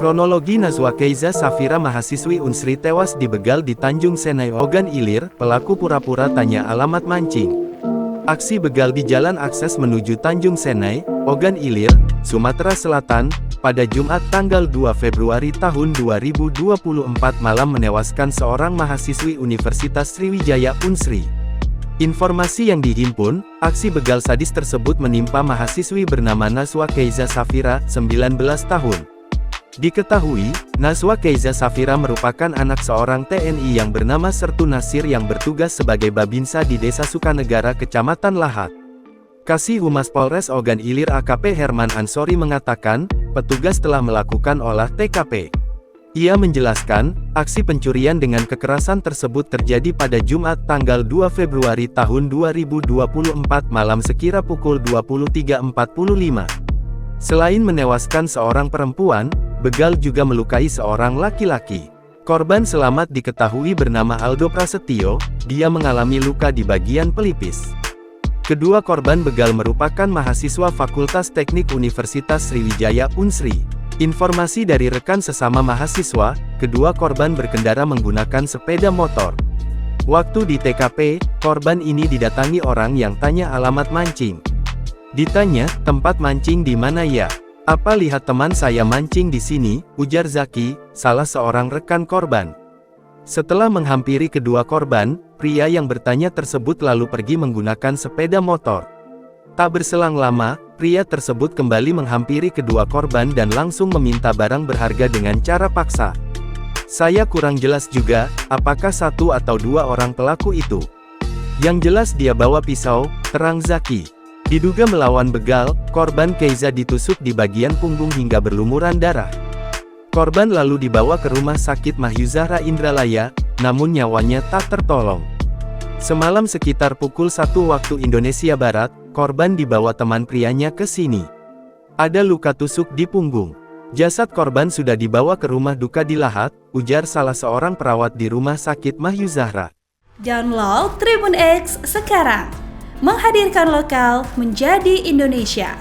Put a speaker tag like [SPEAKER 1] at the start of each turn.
[SPEAKER 1] Kronologi Najwa Keiza Safira mahasiswi Unsri tewas dibegal di Tanjung Senai Ogan Ilir, pelaku pura-pura tanya alamat mancing. Aksi begal di jalan akses menuju Tanjung Senai, Ogan Ilir, Sumatera Selatan, pada Jumat tanggal 2 Februari tahun 2024 malam menewaskan seorang mahasiswi Universitas Sriwijaya Unsri. Informasi yang dihimpun, aksi begal sadis tersebut menimpa mahasiswi bernama Najwa Keiza Safira, 19 tahun. Diketahui, Najwa Keiza Safira merupakan anak seorang TNI yang bernama Sertu Nasir yang bertugas sebagai Babinsa di Desa Sukanegara Kecamatan Lahat. Kasih Humas Polres Ogan Ilir AKP Herman Ansori mengatakan, petugas telah melakukan olah TKP. Ia menjelaskan, aksi pencurian dengan kekerasan tersebut terjadi pada Jumat tanggal 2 Februari tahun 2024 malam sekira pukul 23.45. Selain menewaskan seorang perempuan, begal juga melukai seorang laki-laki. Korban selamat diketahui bernama Aldo Prasetyo, dia mengalami luka di bagian pelipis. Kedua korban begal merupakan mahasiswa Fakultas Teknik Universitas Sriwijaya Unsri. Informasi dari rekan sesama mahasiswa, kedua korban berkendara menggunakan sepeda motor. Waktu di TKP, korban ini didatangi orang yang tanya alamat mancing. Ditanya, tempat mancing di mana ya? Apa lihat teman saya mancing di sini, ujar Zaki, salah seorang rekan korban. Setelah menghampiri kedua korban, pria yang bertanya tersebut lalu pergi menggunakan sepeda motor. Tak berselang lama, pria tersebut kembali menghampiri kedua korban dan langsung meminta barang berharga dengan cara paksa. Saya kurang jelas juga, apakah satu atau dua orang pelaku itu. Yang jelas dia bawa pisau, terang Zaki. Diduga melawan begal, korban Keiza ditusuk di bagian punggung hingga berlumuran darah. Korban lalu dibawa ke rumah sakit Mahyu Zahra Indralaya, namun nyawanya tak tertolong. Semalam sekitar pukul 1 waktu Indonesia Barat, korban dibawa teman prianya ke sini. Ada luka tusuk di punggung. Jasad korban sudah dibawa ke rumah duka di Lahat, ujar salah seorang perawat di rumah sakit Mahyu Zahra.
[SPEAKER 2] Download Tribun X sekarang, menghadirkan lokal menjadi Indonesia.